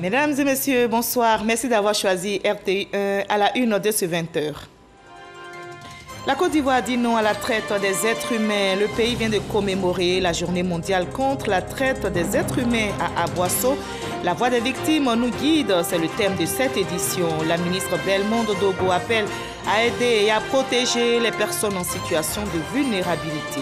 Mesdames et messieurs, bonsoir. Merci d'avoir choisi RTI1 à la une de ce 20h. La Côte d'Ivoire dit non à la traite des êtres humains. Le pays vient de commémorer la journée mondiale contre la traite des êtres humains à Aboisseau. La voix des victimes nous guide, c'est le thème de cette édition. La ministre Belmondo Dogo appelle à aider et à protéger les personnes en situation de vulnérabilité.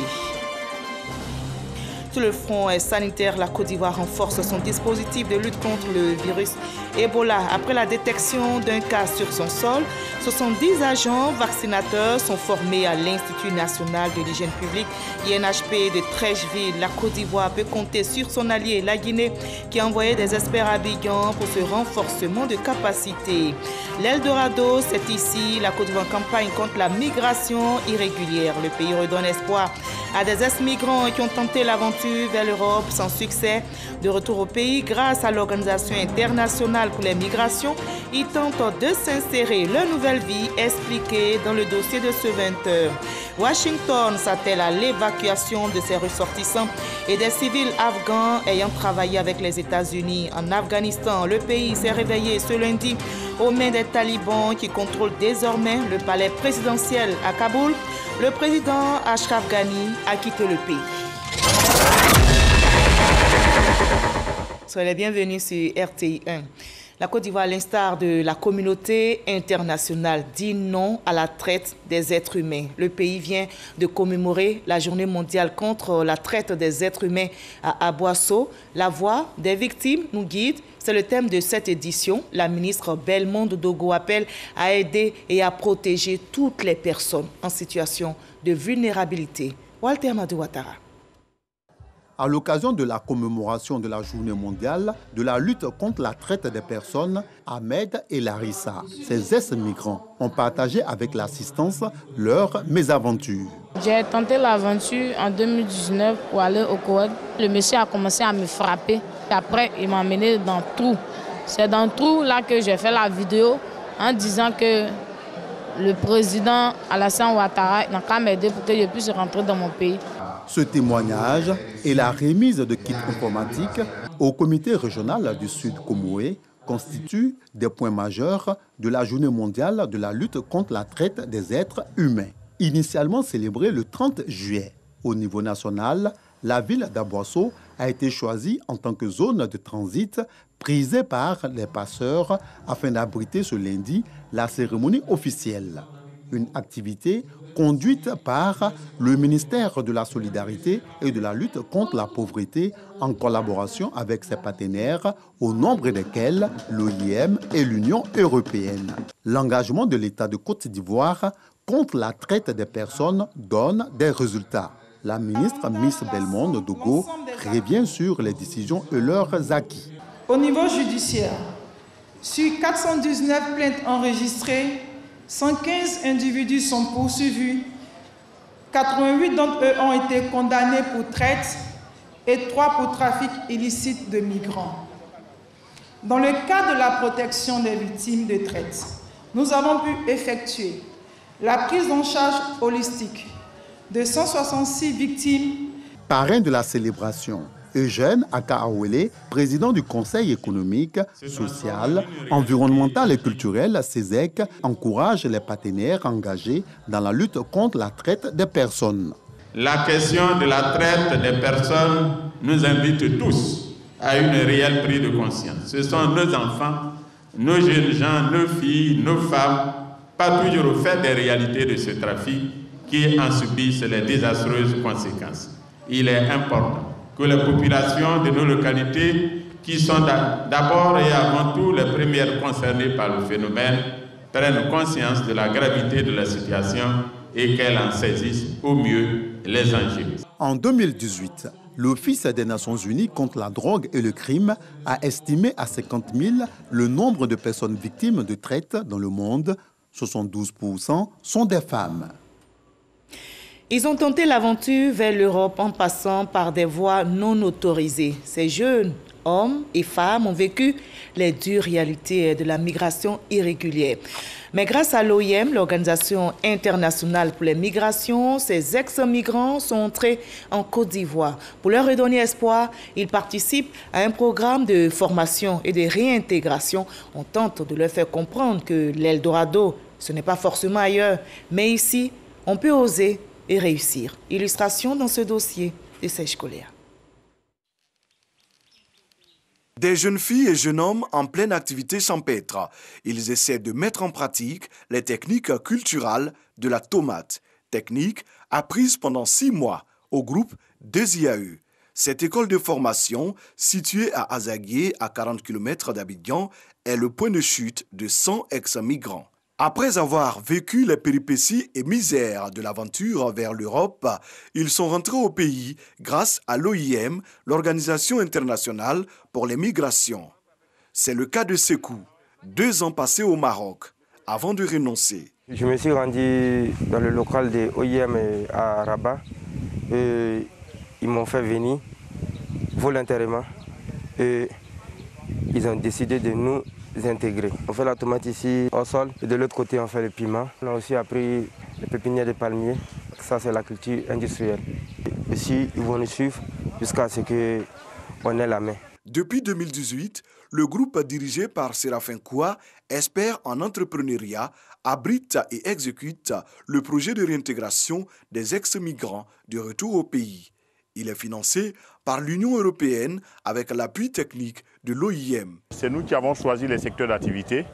Sur le front sanitaire, la Côte d'Ivoire renforce son dispositif de lutte contre le virus Ebola. Après la détection d'un cas sur son sol, 70 agents vaccinateurs sont formés à l'Institut national de l'hygiène publique, INHP de Trècheville. La Côte d'Ivoire peut compter sur son allié, la Guinée, qui a envoyé des experts à Abidjan pour ce renforcement de capacité. L'Eldorado, c'est ici. La Côte d'Ivoire campagne contre la migration irrégulière. Le pays redonne espoir à des ex-migrants qui ont tenté l'aventure vers l'Europe sans succès. De retour au pays, grâce à l'Organisation internationale pour les migrations, ils tentent de s'insérer leur nouvelle vie expliquée dans le dossier de ce 20h. Washington s'attelle à l'évacuation de ses ressortissants et des civils afghans ayant travaillé avec les États-Unis. En Afghanistan, le pays s'est réveillé ce lundi aux mains des talibans qui contrôlent désormais le palais présidentiel à Kaboul. Le président Ashraf Ghani a quitté le pays. Soyez les bienvenus sur RTI1. La Côte d'Ivoire, à l'instar de la communauté internationale, dit non à la traite des êtres humains. Le pays vient de commémorer la journée mondiale contre la traite des êtres humains à Aboisseau. La voix des victimes nous guide. C'est le thème de cette édition. La ministre Belmondo Dogo appelle à aider et à protéger toutes les personnes en situation de vulnérabilité. Walter Madou Ouattara. À l'occasion de la commémoration de la journée mondiale de la lutte contre la traite des personnes, Ahmed et Larissa, ces ex-migrants, ont partagé avec l'assistance leurs mésaventures. J'ai tenté l'aventure en 2019 pour aller au Koweït. Le monsieur a commencé à me frapper. Et après, il m'a emmené dans le trou. C'est dans le trou là que j'ai fait la vidéo en disant que le président Alassane Ouattara n'a qu'à m'aider pour que je puisse rentrer dans mon pays. Ce témoignage et la remise de kits informatiques au comité régional du Sud Comoé constituent des points majeurs de la journée mondiale de la lutte contre la traite des êtres humains. Initialement célébrée le 30 juillet, au niveau national, la ville d'Aboisseau a été choisie en tant que zone de transit prisée par les passeurs afin d'abriter ce lundi la cérémonie officielle. Une activité conduite par le ministère de la Solidarité et de la lutte contre la pauvreté en collaboration avec ses partenaires, au nombre desquels l'OIM et l'Union européenne. L'engagement de l'État de Côte d'Ivoire contre la traite des personnes donne des résultats. La ministre Miss Belmondo Dogo revient sur les décisions et leurs acquis. Au niveau judiciaire, sur 419 plaintes enregistrées, 115 individus sont poursuivis, 88 d'entre eux ont été condamnés pour traite et 3 pour trafic illicite de migrants. Dans le cadre de la protection des victimes de traite, nous avons pu effectuer la prise en charge holistique de 166 victimes. Parrain de la célébration, Eugène Akaawele, président du Conseil économique, social, environnemental et culturel, CESEC, encourage les partenaires engagés dans la lutte contre la traite des personnes. La question de la traite des personnes nous invite tous à une réelle prise de conscience. Ce sont nos enfants, nos jeunes gens, nos filles, nos femmes, pas toujours au fait des réalités de ce trafic, qui en subissent les désastreuses conséquences. Il est important que les populations de nos localités, qui sont d'abord et avant tout les premières concernées par le phénomène, prennent conscience de la gravité de la situation et qu'elles en saisissent au mieux les enjeux. En 2018, l'Office des Nations Unies contre la drogue et le crime a estimé à 50 000 le nombre de personnes victimes de traite dans le monde. 72% sont des femmes. Ils ont tenté l'aventure vers l'Europe en passant par des voies non autorisées. Ces jeunes Hommes et femmes ont vécu les dures réalités de la migration irrégulière. Mais grâce à l'OIM, l'Organisation internationale pour les migrations, ces ex-migrants sont entrés en Côte d'Ivoire. Pour leur redonner espoir, ils participent à un programme de formation et de réintégration. On tente de leur faire comprendre que l'Eldorado, ce n'est pas forcément ailleurs, mais ici, on peut oser et réussir. Illustration dans ce dossier de Serge Colea. Des jeunes filles et jeunes hommes en pleine activité champêtre. Ils essaient de mettre en pratique les techniques culturelles de la tomate. Techniques apprises pendant 6 mois au groupe des IAE. Cette école de formation, située à Azaguié, à 40 km d'Abidjan, est le point de chute de 100 ex-migrants. Après avoir vécu les péripéties et misères de l'aventure vers l'Europe, ils sont rentrés au pays grâce à l'OIM, l'Organisation internationale pour les migrations. C'est le cas de Sekou, 2 ans passés au Maroc, avant de renoncer. Je me suis rendu dans le local de l'OIM à Rabat. Et ils m'ont fait venir volontairement et ils ont décidé de nous intégrer. On fait la tomate ici au sol et de l'autre côté on fait le piment. On a aussi appris les pépinières de palmiers. Ça c'est la culture industrielle. Ici ils vont nous suivre jusqu'à ce qu'on ait la main. Depuis 2018, le groupe dirigé par Séraphin Koua, expert en entrepreneuriat, abrite et exécute le projet de réintégration des ex-migrants de retour au pays. Il est financé par l'Union européenne avec l'appui technique de l'OIM. C'est nous qui avons choisi les secteurs d'activité.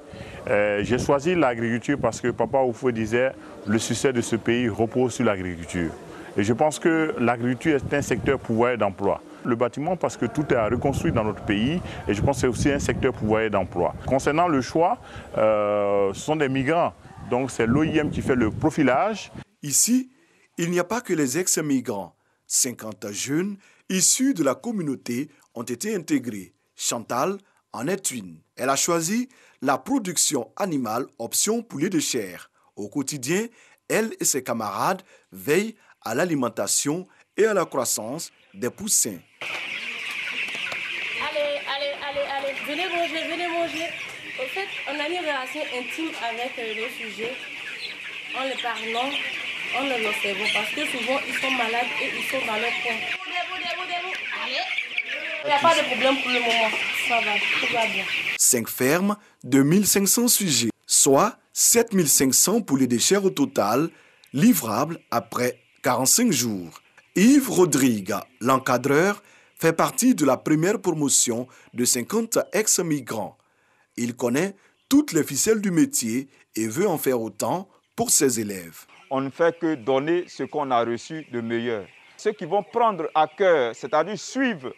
J'ai choisi l'agriculture parce que Papa Oufoué disait que le succès de ce pays repose sur l'agriculture. Et je pense que l'agriculture est un secteur pourvoyeur d'emploi. Le bâtiment parce que tout est à reconstruire dans notre pays et je pense que c'est aussi un secteur pourvoyeur d'emploi. Concernant le choix, ce sont des migrants, donc c'est l'OIM qui fait le profilage. Ici, il n'y a pas que les ex-migrants. 50 jeunes issus de la communauté ont été intégrés. Chantal en est une. Elle a choisi la production animale option poulet de chair. Au quotidien, elle et ses camarades veillent à l'alimentation et à la croissance des poussins. Allez, venez manger. En fait, on a une relation intime avec le sujet. En les parlant, en les observant, parce que souvent ils sont malades et ils sont dans leur coin. Allez. Il n'y a pas de problème pour le moment. Ça va, tout va bien. 5 fermes, 2500 sujets, soit 7500 poulets de chair au total, livrables après 45 jours. Yves Rodrigue, l'encadreur, fait partie de la première promotion de 50 ex-migrants. Il connaît toutes les ficelles du métier et veut en faire autant pour ses élèves. On ne fait que donner ce qu'on a reçu de meilleur. Ceux qui vont prendre à cœur, c'est-à-dire suivre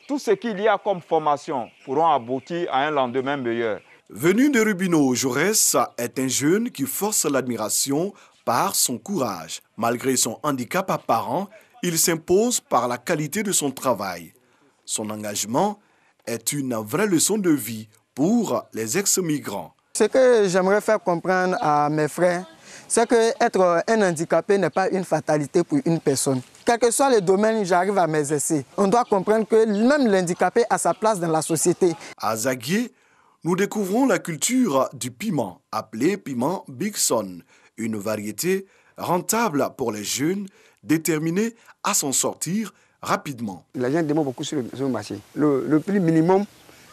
tout ce qu'il y a comme formation, pourront aboutir à un lendemain meilleur. Venu de Rubino, Jaurès est un jeune qui force l'admiration par son courage. Malgré son handicap apparent, il s'impose par la qualité de son travail. Son engagement est une vraie leçon de vie pour les ex-migrants. Ce que j'aimerais faire comprendre à mes frères, c'est qu'être un handicapé n'est pas une fatalité pour une personne. Quel que soit le domaine, j'arrive à m'exercer. On doit comprendre que même l'handicapé a sa place dans la société. À Zaguié, nous découvrons la culture du piment, appelé piment Bigson, une variété rentable pour les jeunes, déterminés à s'en sortir rapidement. Les gens demandent beaucoup sur le marché. Le prix minimum,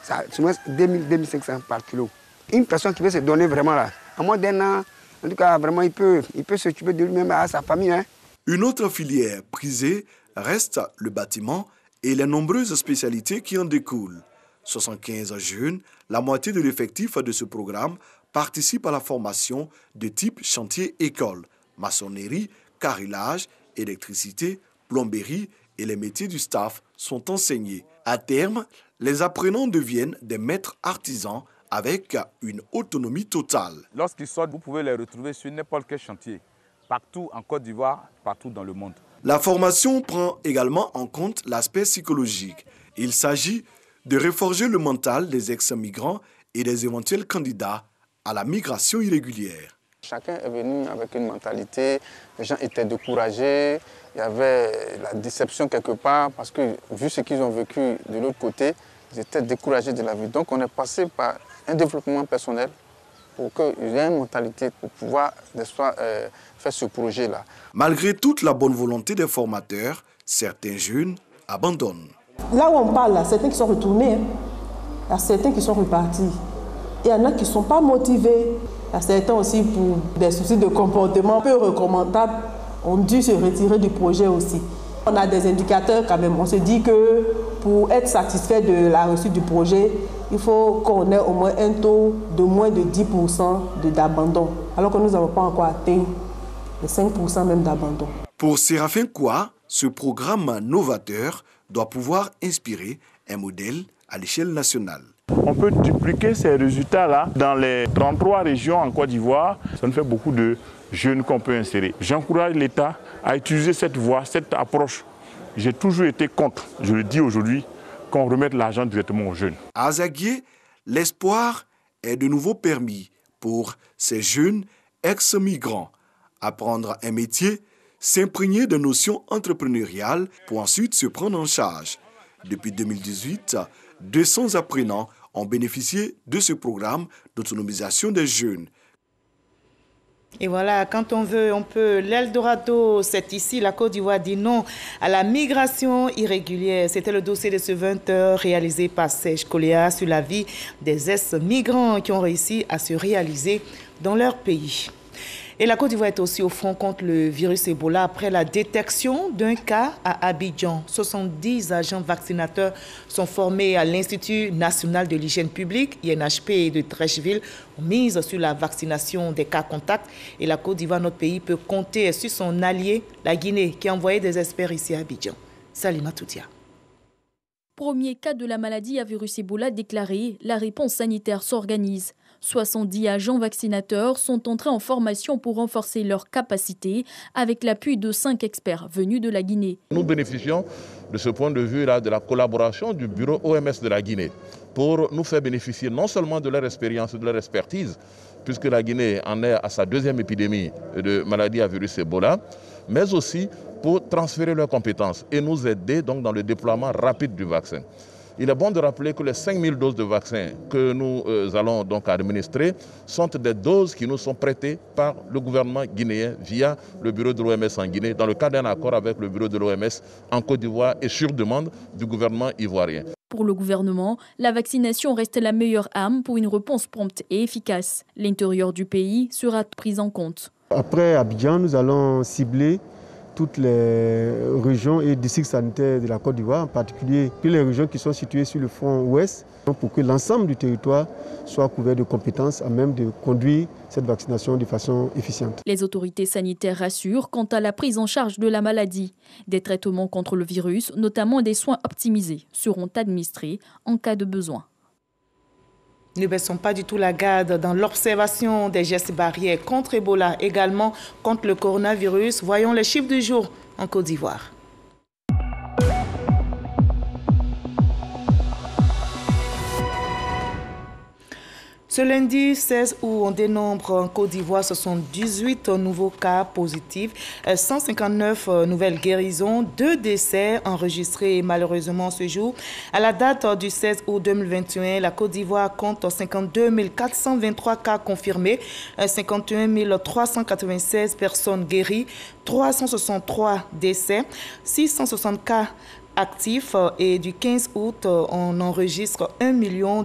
c'est 2500 par kilo. Une personne qui veut se donner vraiment là, à moins d'un an, en tout cas, vraiment, il peut s'occuper de lui-même et à sa famille. Hein. Une autre filière prisée reste le bâtiment et les nombreuses spécialités qui en découlent. 75 jeunes, la moitié de l'effectif de ce programme, participent à la formation de type chantier-école, maçonnerie, carrelage, électricité, plomberie et les métiers du staff sont enseignés. À terme, les apprenants deviennent des maîtres artisans avec une autonomie totale. Lorsqu'ils sortent, vous pouvez les retrouver sur n'importe quel chantier, partout en Côte d'Ivoire, partout dans le monde. La formation prend également en compte l'aspect psychologique. Il s'agit de reforger le mental des ex-migrants et des éventuels candidats à la migration irrégulière. Chacun est venu avec une mentalité, les gens étaient découragés, il y avait la déception quelque part parce que vu ce qu'ils ont vécu de l'autre côté, ils étaient découragés de la vie. Donc on est passé par un développement personnel pour qu'il y ait une mentalité pour pouvoir faire ce projet-là. Malgré toute la bonne volonté des formateurs, certains jeunes abandonnent. Là où on parle, là, certains qui sont retournés, il y a certains qui sont repartis. Il y en a qui ne sont pas motivés. Il y a certains aussi pour des soucis de comportement peu recommandables ont dû se retirer du projet aussi. On a des indicateurs quand même. On se dit que pour être satisfait de la réussite du projet, il faut qu'on ait au moins un taux de moins de 10% d'abandon. Alors que nous n'avons pas encore atteint les 5% même d'abandon. Pour Séraphin Koua, ce programme novateur doit pouvoir inspirer un modèle à l'échelle nationale. On peut dupliquer ces résultats-là dans les 33 régions en Côte d'Ivoire. Ça nous fait beaucoup de jeunes qu'on peut insérer. J'encourage l'État à utiliser cette voie, cette approche. J'ai toujours été contre, je le dis aujourd'hui, qu'on remette l'argent directement aux jeunes. À Azaguié, l'espoir est de nouveau permis pour ces jeunes ex-migrants. Apprendre un métier, s'imprégner de notions entrepreneuriales pour ensuite se prendre en charge. Depuis 2018, 200 apprenants ont bénéficié de ce programme d'autonomisation des jeunes. Et voilà, quand on veut, on peut. L'Eldorado, c'est ici. La Côte d'Ivoire dit non à la migration irrégulière. C'était le dossier de ce 20h réalisé par Serge Coléa sur la vie des ex-migrants qui ont réussi à se réaliser dans leur pays. Et la Côte d'Ivoire est aussi au front contre le virus Ebola après la détection d'un cas à Abidjan. 70 agents vaccinateurs sont formés à l'Institut national de l'hygiène publique, INHP de Treichville, mise sur la vaccination des cas contacts. Et la Côte d'Ivoire, notre pays, peut compter sur son allié, la Guinée, qui a envoyé des experts ici à Abidjan. Salima Toutia. Premier cas de la maladie à virus Ebola déclaré, la réponse sanitaire s'organise. 70 agents vaccinateurs sont entrés en formation pour renforcer leurs capacités avec l'appui de 5 experts venus de la Guinée. Nous bénéficions de ce point de vue-là de la collaboration du bureau OMS de la Guinée pour nous faire bénéficier non seulement de leur expérience et de leur expertise, puisque la Guinée en est à sa 2e épidémie de maladie à virus Ebola, mais aussi pour transférer leurs compétences et nous aider donc dans le déploiement rapide du vaccin. Il est bon de rappeler que les 5000 doses de vaccins que nous allons donc administrer sont des doses qui nous sont prêtées par le gouvernement guinéen via le bureau de l'OMS en Guinée, dans le cadre d'un accord avec le bureau de l'OMS en Côte d'Ivoire et sur demande du gouvernement ivoirien. Pour le gouvernement, la vaccination reste la meilleure arme pour une réponse prompte et efficace. L'intérieur du pays sera pris en compte. Après Abidjan, nous allons cibler toutes les régions et districts sanitaires de la Côte d'Ivoire, en particulier toutes les régions qui sont situées sur le front ouest, pour que l'ensemble du territoire soit couvert de compétences à même de conduire cette vaccination de façon efficiente. Les autorités sanitaires rassurent quant à la prise en charge de la maladie. Des traitements contre le virus, notamment des soins optimisés, seront administrés en cas de besoin. Ne baissons pas du tout la garde dans l'observation des gestes barrières contre Ebola, également contre le coronavirus. Voyons les chiffres du jour en Côte d'Ivoire. Ce lundi 16 août, on dénombre en Côte d'Ivoire 78 nouveaux cas positifs, 159 nouvelles guérisons, 2 décès enregistrés malheureusement ce jour. À la date du 16 août 2021, la Côte d'Ivoire compte 52 423 cas confirmés, 51 396 personnes guéries, 363 décès, 660 cas actifs et du 15 août, on enregistre 1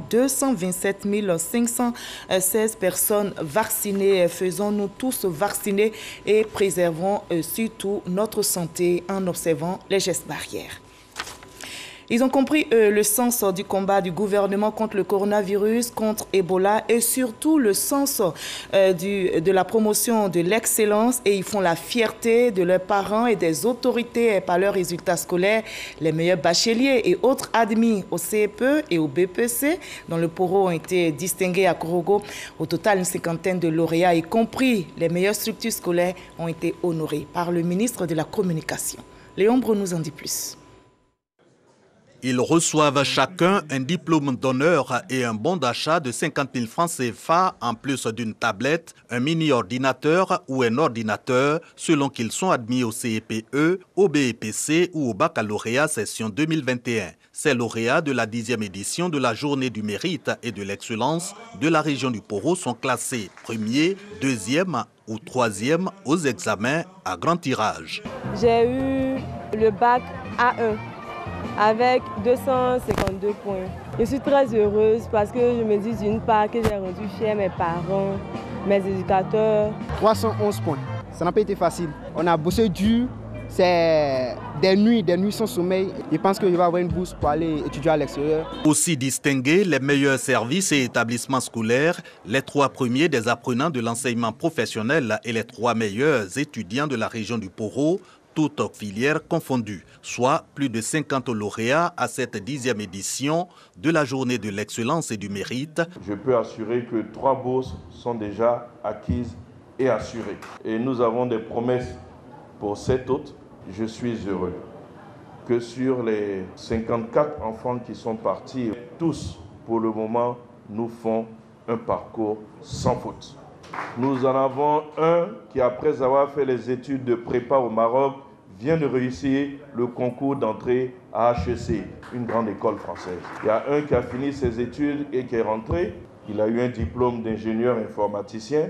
227 516 personnes vaccinées. Faisons-nous tous vacciner et préservons surtout notre santé en observant les gestes barrières. Ils ont compris le sens du combat du gouvernement contre le coronavirus, contre Ebola et surtout le sens de la promotion de l'excellence et ils font la fierté de leurs parents et des autorités par leurs résultats scolaires. Les meilleurs bacheliers et autres admis au CEPE et au BPC dont le poro ont été distingués à Korogo. Au total, une 50aine de lauréats, y compris les meilleures structures scolaires, ont été honorés par le ministre de la Communication. Léon Bro nous en dit plus. Ils reçoivent chacun un diplôme d'honneur et un bon d'achat de 50 000 francs CFA en plus d'une tablette, un mini-ordinateur ou un ordinateur selon qu'ils sont admis au CEPE, au BEPC ou au baccalauréat session 2021. Ces lauréats de la 10e édition de la Journée du mérite et de l'excellence de la région du Poro sont classés premier, deuxième ou troisième aux examens à grand tirage. J'ai eu le bac A1. Avec 252 points. Je suis très heureuse parce que je me dis d'une part que j'ai rendu fier mes parents, mes éducateurs. 311 points. Ça n'a pas été facile. On a bossé dur. C'est des nuits sans sommeil. Je pense que je vais avoir une bourse pour aller étudier à l'extérieur. Aussi distingués, les meilleurs services et établissements scolaires, les 3 premiers des apprenants de l'enseignement professionnel et les 3 meilleurs étudiants de la région du Poro, toutes filières confondues, soit plus de 50 lauréats à cette 10e édition de la Journée de l'excellence et du mérite. Je peux assurer que 3 bourses sont déjà acquises et assurées. Et nous avons des promesses pour 7 autres. Je suis heureux que sur les 54 enfants qui sont partis, tous, pour le moment, nous font un parcours sans faute. Nous en avons un qui, après avoir fait les études de prépa au Maroc, vient de réussir le concours d'entrée à HEC, une grande école française. Il y a un qui a fini ses études et qui est rentré. Il a eu un diplôme d'ingénieur informaticien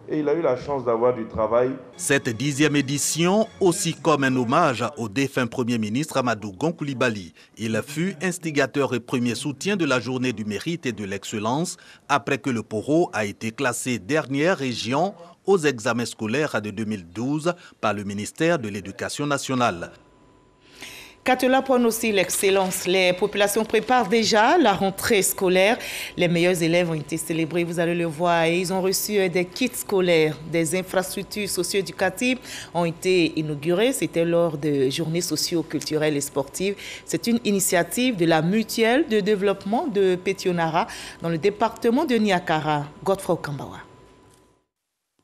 et il a eu la chance d'avoir du travail. Cette 10e édition, aussi comme un hommage au défunt Premier ministre Amadou Gon Coulibaly. Il fut instigateur et premier soutien de la Journée du mérite et de l'excellence après que le Poro a été classé dernière région aux examens scolaires de 2012 par le ministère de l'Éducation nationale. Katola prône aussi l'excellence. Les populations préparent déjà la rentrée scolaire. Les meilleurs élèves ont été célébrés, vous allez le voir. Et ils ont reçu des kits scolaires. Des infrastructures socio-éducatives ont été inaugurées. C'était lors de journées socio-culturelles et sportives. C'est une initiative de la mutuelle de développement de Petionara dans le département de Niakara. Godfrey Okambawa.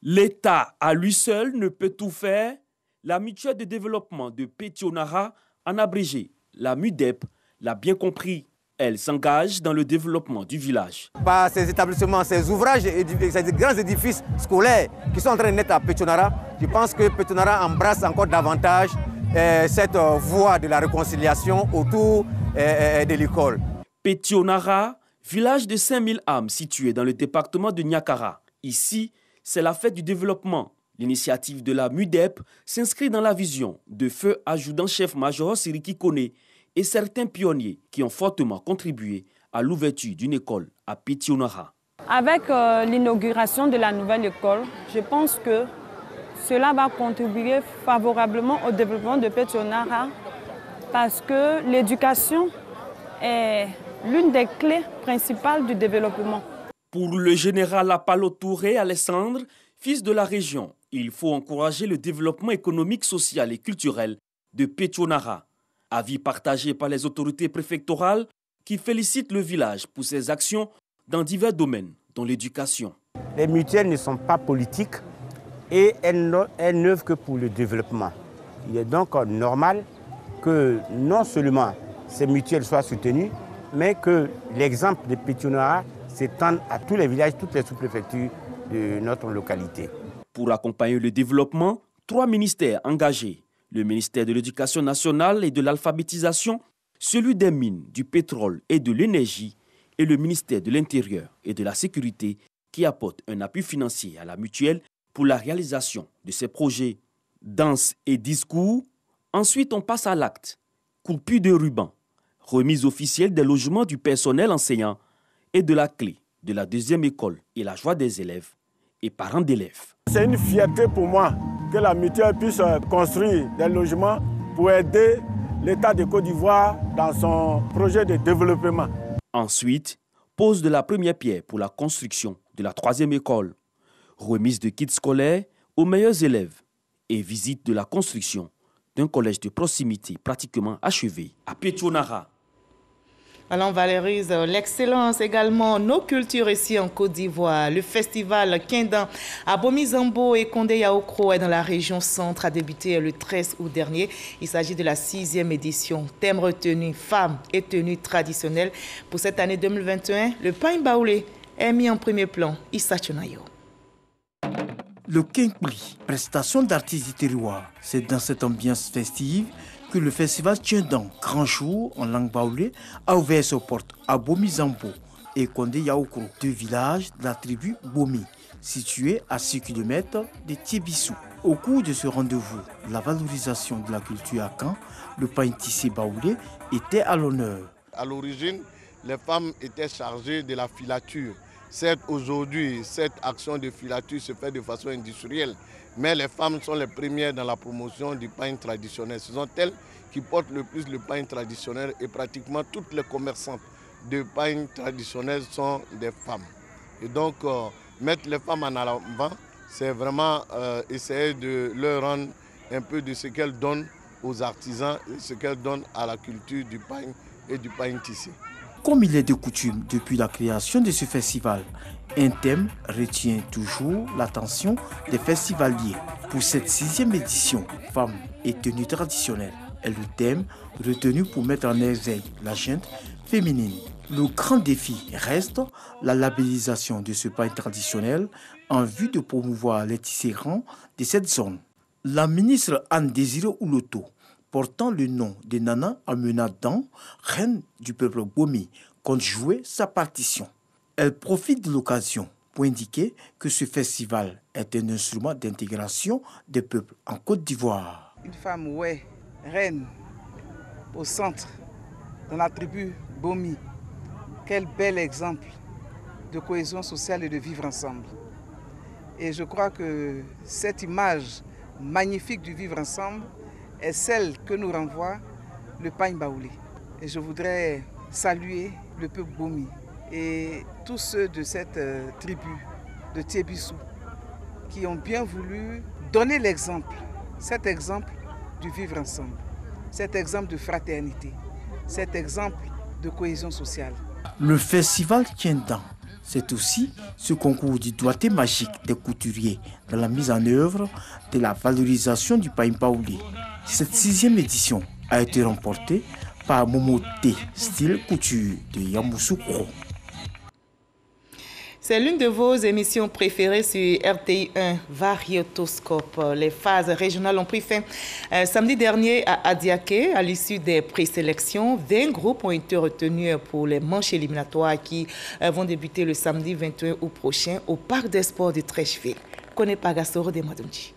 L'État à lui seul ne peut tout faire. La mutuelle de développement de Petionara, en abrégé, la MUDEP, l'a bien compris. Elle s'engage dans le développement du village. Par ces établissements, ces ouvrages, ces grands édifices scolaires qui sont en train de naître à Petionara, je pense que Petionara embrasse encore davantage cette voie de la réconciliation autour de l'école. Petionara, village de 5000 âmes situé dans le département de Niakara. Ici, c'est la fête du développement. L'initiative de la MUDEP s'inscrit dans la vision de feu adjudant-chef major Siriki Kone et certains pionniers qui ont fortement contribué à l'ouverture d'une école à Petionara. Avec l'inauguration de la nouvelle école, je pense que cela va contribuer favorablement au développement de Petionara parce que l'éducation est l'une des clés principales du développement. Pour le général Apalo Touré Alessandre, fils de la région, il faut encourager le développement économique, social et culturel de Petionara. Avis partagé par les autorités préfectorales qui félicitent le village pour ses actions dans divers domaines, dont l'éducation. Les mutuelles ne sont pas politiques et elles n'œuvrent que pour le développement. Il est donc normal que non seulement ces mutuelles soient soutenues, mais que l'exemple de Petionara s'étende à tous les villages, toutes les sous-préfectures de notre localité. Pour accompagner le développement, 3 ministères engagés. Le ministère de l'Éducation nationale et de l'alphabétisation, celui des mines, du pétrole et de l'énergie et le ministère de l'Intérieur et de la Sécurité qui apporte un appui financier à la mutuelle pour la réalisation de ces projets. Danse et discours. Ensuite, on passe à l'acte. Coupure de ruban. Remise officielle des logements du personnel enseignant et de la clé de la 2e école et la joie des élèves et parents d'élèves. C'est une fierté pour moi que la mutuelle puisse construire des logements pour aider l'État de Côte d'Ivoire dans son projet de développement. Ensuite, pose de la première pierre pour la construction de la 3e école, remise de kits scolaires aux meilleurs élèves et visite de la construction d'un collège de proximité pratiquement achevé à Petionara. On valorise l'excellence également, nos cultures ici en Côte d'Ivoire. Le festival Kindan à Bomi-Zambo et Kondé-Yaoukro dans la région centre a débuté le 13 août dernier. Il s'agit de la 6e édition. Thème retenu, femmes et tenues traditionnelles. Pour cette année 2021, le pain baoulé est mis en premier plan. Issa Chonayo. Le Kinkpli, prestation d'artistes du terroir, c'est dans cette ambiance festive que le festival Kindan, grand jour en langue baoulée, a ouvert ses portes à Bomi-Zambo et Kondé-Yaoukro, deux villages de la tribu Bomi, situés à 6 km de Tiébissou. Au cours de ce rendez-vous, la valorisation de la culture à Caen, le pain tissé baoulé était à l'honneur. À l'origine, les femmes étaient chargées de la filature. Certes, aujourd'hui, cette action de filature se fait de façon industrielle, mais les femmes sont les premières dans la promotion du pain traditionnel. Ce sont elles qui portent le plus le pain traditionnel et pratiquement toutes les commerçantes de pain traditionnel sont des femmes. Et donc, mettre les femmes en avant, c'est vraiment essayer de leur rendre un peu de ce qu'elles donnent aux artisans et ce qu'elles donnent à la culture du pain et du pain tissé. Comme il est de coutume depuis la création de ce festival, un thème retient toujours l'attention des festivaliers. Pour cette 6e édition, femmes et tenues traditionnelles est le thème retenu pour mettre en éveil la gente féminine. Le grand défi reste la labellisation de ce pain traditionnel en vue de promouvoir les tisserands de cette zone. La ministre Anne-Désirée Ouloto, portant le nom de Nana Amena Dan, reine du peuple Bomi, compte jouer sa partition. Elle profite de l'occasion pour indiquer que ce festival est un instrument d'intégration des peuples en Côte d'Ivoire. Une femme, ouais, reine, au centre, dans la tribu Bomi. Quel bel exemple de cohésion sociale et de vivre ensemble. Et je crois que cette image magnifique du vivre ensemble est celle que nous renvoie le pain baoulé. Et je voudrais saluer le peuple Bomi et tous ceux de cette tribu de Tiébissou qui ont bien voulu donner l'exemple, cet exemple du vivre ensemble, cet exemple de fraternité, cet exemple de cohésion sociale. Le festival Kindan, c'est aussi ce concours du doigté magique des couturiers dans la mise en œuvre de la valorisation du pain baoulé. Cette 6e édition a été remportée par Momoté, style couture de Yamoussoukro. C'est l'une de vos émissions préférées sur RTI 1, Variétoscope. Les phases régionales ont pris fin samedi dernier à Adiaké. À l'issue des présélections, 20 groupes ont été retenus pour les manches éliminatoires qui vont débuter le samedi 21 août prochain au Parc des Sports de Treichville. Kone Pagasoro de Madunji.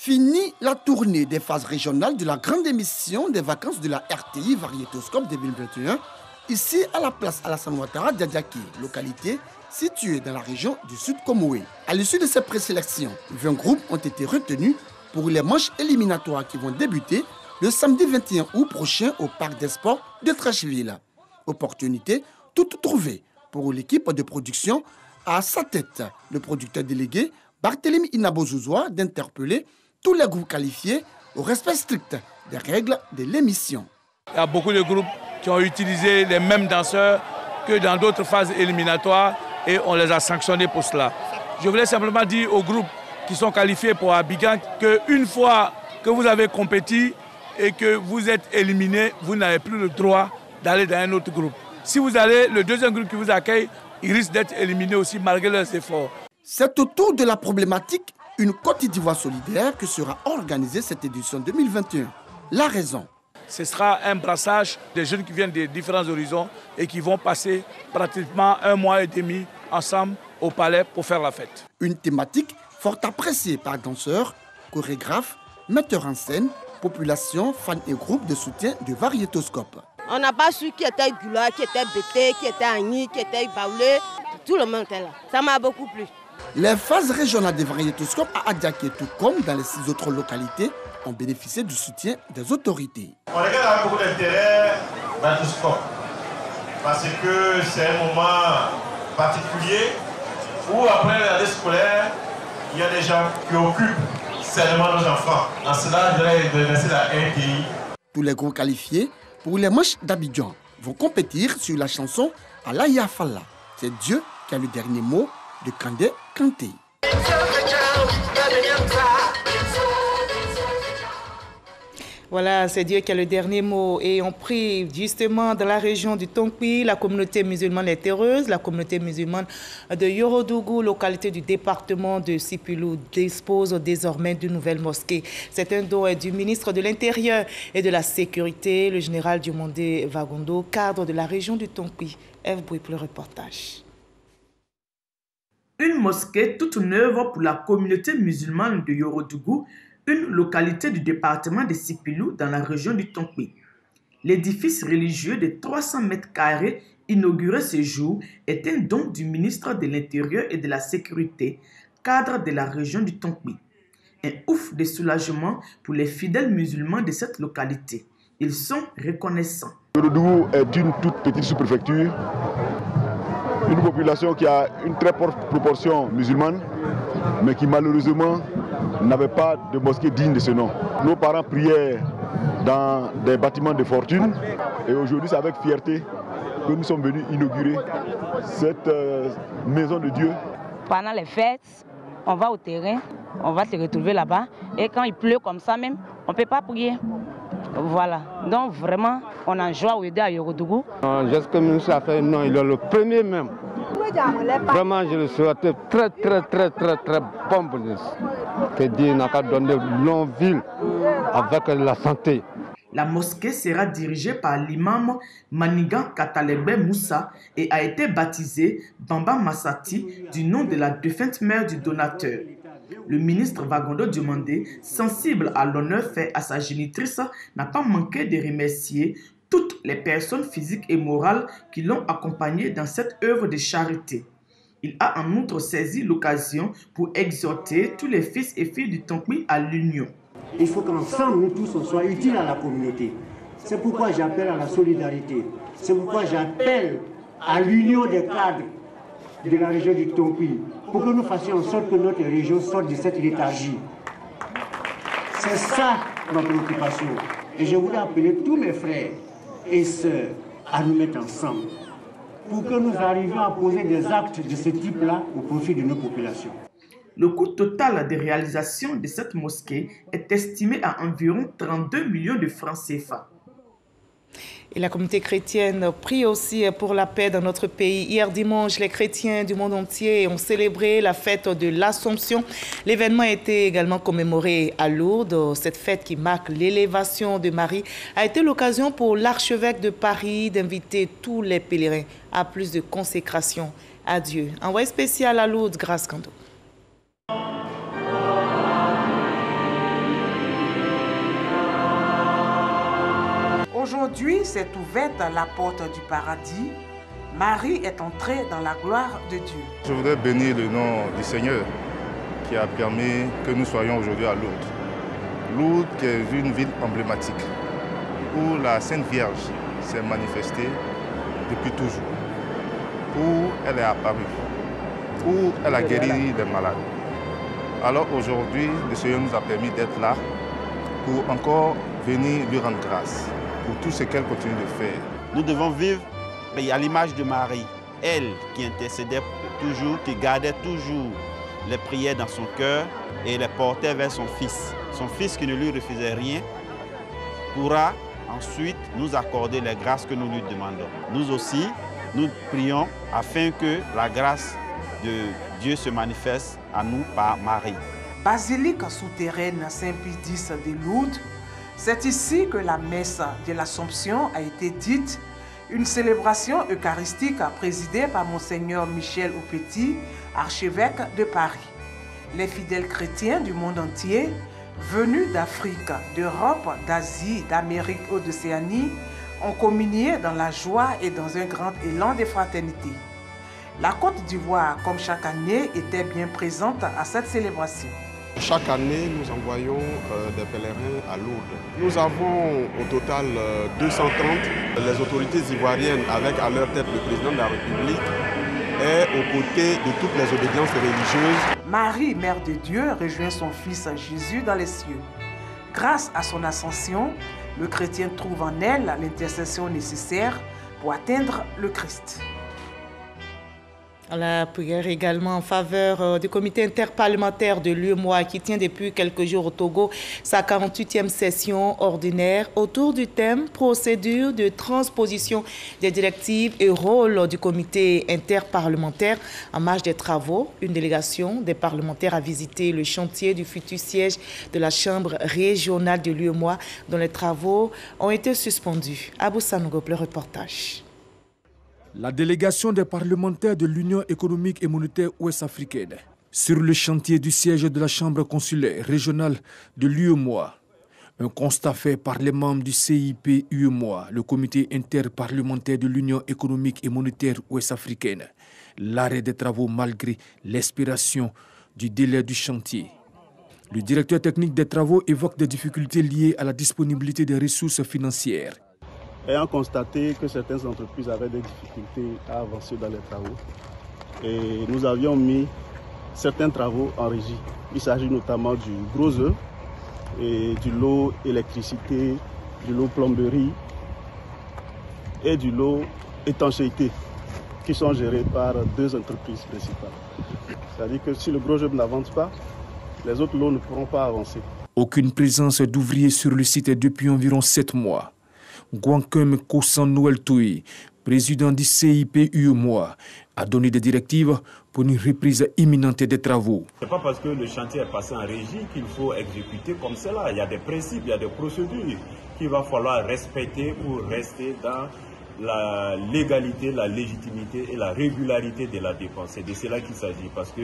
Fini la tournée des phases régionales de la grande émission des vacances de la RTI Variétoscope 2021, ici à la place Alassane Ouattara d'Adiaké, localité située dans la région du Sud Comoé. À l'issue de ces présélections, 20 groupes ont été retenus pour les manches éliminatoires qui vont débuter le samedi 21 août prochain au Parc des Sports de Treichville. Opportunité toute trouvée pour l'équipe de production à sa tête, le producteur délégué Barthélemy Inabozouzoua d'interpeller tous les groupes qualifiés au respect strict des règles de l'émission. Il y a beaucoup de groupes qui ont utilisé les mêmes danseurs que dans d'autres phases éliminatoires et on les a sanctionnés pour cela. Je voulais simplement dire aux groupes qui sont qualifiés pour Abidjan qu'une fois que vous avez compétit et que vous êtes éliminé, vous n'avez plus le droit d'aller dans un autre groupe. Si vous allez, le deuxième groupe qui vous accueille, il risque d'être éliminé aussi malgré leurs efforts. C'est autour de la problématique une Côte d'Ivoire solidaire que sera organisée cette édition 2021. La raison. Ce sera un brassage des jeunes qui viennent de différents horizons et qui vont passer pratiquement 1 mois et demi ensemble au palais pour faire la fête. Une thématique fort appréciée par danseurs, chorégraphes, metteurs en scène, population, fans et groupes de soutien de Variétoscope. On n'a pas su qui était Gula, qui était Bété, qui était Agni, qui était Baoulé. Tout le monde était là. Ça m'a beaucoup plu. Les phases régionales des Variétoscopes à Adiaké, tout comme dans les 6 autres localités, ont bénéficié du soutien des autorités. On regarde avec beaucoup d'intérêt Variétoscope parce que c'est un moment particulier où après l'année scolaire, il y a des gens qui occupent seulement nos enfants. En cela, je voudrais remercier la RTI. Tous les groupes qualifiés pour les matchs d'Abidjan vont compétir sur la chanson Alaya Falla. C'est Dieu qui a le dernier mot de Kandé Kanté. Voilà, c'est Dieu qui a le dernier mot. Et on prie justement dans la région du Tonkpi, la communauté musulmane est heureuse. La communauté musulmane de Yorodougou, localité du département de Sipilou, dispose désormais d'une nouvelle mosquée. C'est un don du ministre de l'Intérieur et de la Sécurité, le général Diomandé Vagondo, cadre de la région du Tonkpi. Eve Bouy pour le reportage. Une mosquée toute neuve pour la communauté musulmane de Yorodougou, une localité du département de Sipilou dans la région du Tonkpi. L'édifice religieux de 300 mètres carrés inauguré ce jour est un don du ministre de l'Intérieur et de la Sécurité, cadre de la région du Tonkpi. Un ouf de soulagement pour les fidèles musulmans de cette localité. Ils sont reconnaissants. Yorodougou est une toute petite sous-préfecture, une population qui a une très forte proportion musulmane, mais qui malheureusement n'avait pas de mosquée digne de ce nom. Nos parents priaient dans des bâtiments de fortune et aujourd'hui c'est avec fierté que nous sommes venus inaugurer cette maison de Dieu. Pendant les fêtes, on va au terrain, on va se retrouver là-bas et quand il pleut comme ça même, on ne peut pas prier. Voilà, donc vraiment, on a joie au à Yorodougou. J'espère que le ministre a fait non, il est le premier même. Vraiment, je le souhaite très bon bonus. Que Dieu n'a pas donné longue ville avec la santé. La mosquée sera dirigée par l'imam Manigan Katalebe Moussa et a été baptisée Bamba Massati du nom de la défunte mère du donateur. Le ministre Vagondo Diomandé, sensible à l'honneur fait à sa génitrice, n'a pas manqué de remercier toutes les personnes physiques et morales qui l'ont accompagné dans cette œuvre de charité. Il a en outre saisi l'occasion pour exhorter tous les fils et filles du Tonkpi à l'union. Il faut qu'ensemble, nous tous, on soit utiles à la communauté. C'est pourquoi j'appelle à la solidarité. C'est pourquoi j'appelle à l'union des cadres de la région du Tonkpi, pour que nous fassions en sorte que notre région sorte de cette léthargie. C'est ça notre préoccupation. Et je voudrais appeler tous mes frères et sœurs à nous mettre ensemble pour que nous arrivions à poser des actes de ce type-là au profit de nos populations. Le coût total de réalisation de cette mosquée est estimé à environ 32 millions de francs CFA. Et la communauté chrétienne prie aussi pour la paix dans notre pays. Hier dimanche, les chrétiens du monde entier ont célébré la fête de l'Assomption. L'événement a été également commémoré à Lourdes. Cette fête qui marque l'élévation de Marie a été l'occasion pour l'archevêque de Paris d'inviter tous les pèlerins à plus de consécration à Dieu. Envoyé spécial à Lourdes, Grâce Kando. Aujourd'hui s'est ouverte la porte du paradis. Marie est entrée dans la gloire de Dieu. Je voudrais bénir le nom du Seigneur qui a permis que nous soyons aujourd'hui à Lourdes. Lourdes qui est une ville emblématique où la Sainte Vierge s'est manifestée depuis toujours, où elle est apparue, où elle a guéri des malades. Alors aujourd'hui, le Seigneur nous a permis d'être là pour encore venir lui rendre grâce pour tout ce qu'elle continue de faire. Nous devons vivre à l'image de Marie, elle qui intercédait toujours, qui gardait toujours les prières dans son cœur et les portait vers son Fils. Son Fils qui ne lui refusait rien pourra ensuite nous accorder les grâces que nous lui demandons. Nous aussi, nous prions afin que la grâce de Dieu se manifeste à nous par Marie. Basilique souterraine Saint-Pie X de Lourdes, c'est ici que la messe de l'Assomption a été dite, une célébration eucharistique présidée par Monseigneur Michel Aupetit, archevêque de Paris. Les fidèles chrétiens du monde entier, venus d'Afrique, d'Europe, d'Asie, d'Amérique ou d'Océanie, ont communié dans la joie et dans un grand élan de fraternité. La Côte d'Ivoire, comme chaque année, était bien présente à cette célébration. Chaque année, nous envoyons des pèlerins à Lourdes. Nous avons au total 230. Les autorités ivoiriennes, avec à leur tête le président de la République, est aux côtés de toutes les obédiences religieuses. Marie, Mère de Dieu, rejoint son Fils Jésus dans les cieux. Grâce à son ascension, le chrétien trouve en elle l'intercession nécessaire pour atteindre le Christ. La prière également en faveur du comité interparlementaire de l'UEMOA qui tient depuis quelques jours au Togo sa 48e session ordinaire autour du thème « Procédure de transposition des directives et rôle du comité interparlementaire ». En marge des travaux, une délégation des parlementaires a visité le chantier du futur siège de la Chambre régionale de l'UEMOA dont les travaux ont été suspendus. Abou Sanougop, le reportage. La délégation des parlementaires de l'Union économique et monétaire ouest-africaine sur le chantier du siège de la Chambre consulaire régionale de l'UEMOA. Un constat fait par les membres du CIP-UEMOA, le comité interparlementaire de l'Union économique et monétaire ouest-africaine. L'arrêt des travaux malgré l'expiration du délai du chantier. Le directeur technique des travaux évoque des difficultés liées à la disponibilité des ressources financières. Ayant constaté que certaines entreprises avaient des difficultés à avancer dans les travaux, et nous avions mis certains travaux en régie. Il s'agit notamment du gros œuf, et du lot électricité, du lot plomberie et du lot étanchéité, qui sont gérés par deux entreprises principales. C'est-à-dire que si le gros œuf n'avance pas, les autres lots ne pourront pas avancer. Aucune présence d'ouvriers sur le site depuis environ 7 mois. Gwankem Kosan Noël Touy, président du CIP-UEMOA, a donné des directives pour une reprise imminente des travaux. Ce n'est pas parce que le chantier est passé en régie qu'il faut exécuter comme cela. Il y a des principes, il y a des procédures qu'il va falloir respecter pour rester dans la légalité, la légitimité et la régularité de la dépense. C'est de cela qu'il s'agit parce que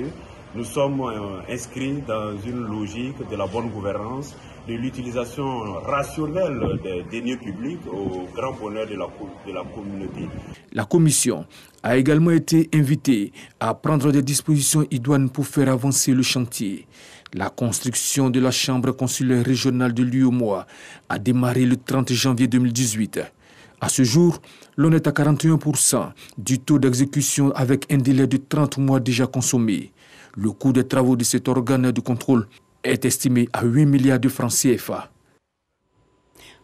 nous sommes inscrits dans une logique de la bonne gouvernance, de l'utilisation rationnelle des deniers publics au grand bonheur de la communauté. La commission a également été invitée à prendre des dispositions idoines pour faire avancer le chantier. La construction de la chambre consulaire régionale de l'UEMOA a démarré le 30 janvier 2018. À ce jour, l'on est à 41% du taux d'exécution avec un délai de 30 mois déjà consommé. Le coût des travaux de cet organe de contrôle est estimé à 8 milliards de francs CFA.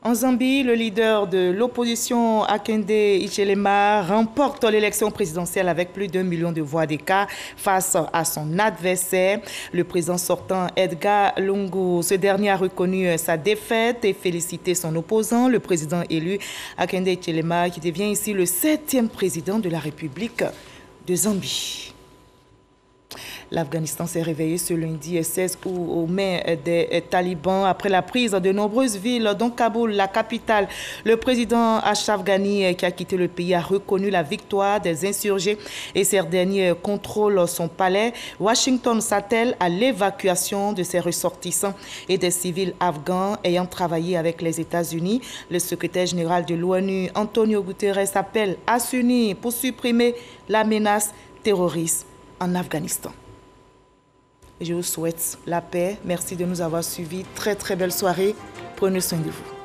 En Zambie, le leader de l'opposition Hakainde Hichilema remporte l'élection présidentielle avec plus d'1 million de voix d'écart face à son adversaire, le président sortant Edgar Lungu. Ce dernier a reconnu sa défaite et félicité son opposant, le président élu Hakainde Hichilema, qui devient ici le 7e président de la République de Zambie. L'Afghanistan s'est réveillé ce lundi 16 août aux mains des talibans après la prise de nombreuses villes, dont Kaboul, la capitale. Le président Ashraf Ghani, qui a quitté le pays, a reconnu la victoire des insurgés et ces derniers contrôlent son palais. Washington s'attelle à l'évacuation de ses ressortissants et des civils afghans ayant travaillé avec les États-Unis. Le secrétaire général de l'ONU, Antonio Guterres, appelle à s'unir pour supprimer la menace terroriste en Afghanistan. Je vous souhaite la paix. Merci de nous avoir suivis. Très belle soirée. Prenez soin de vous.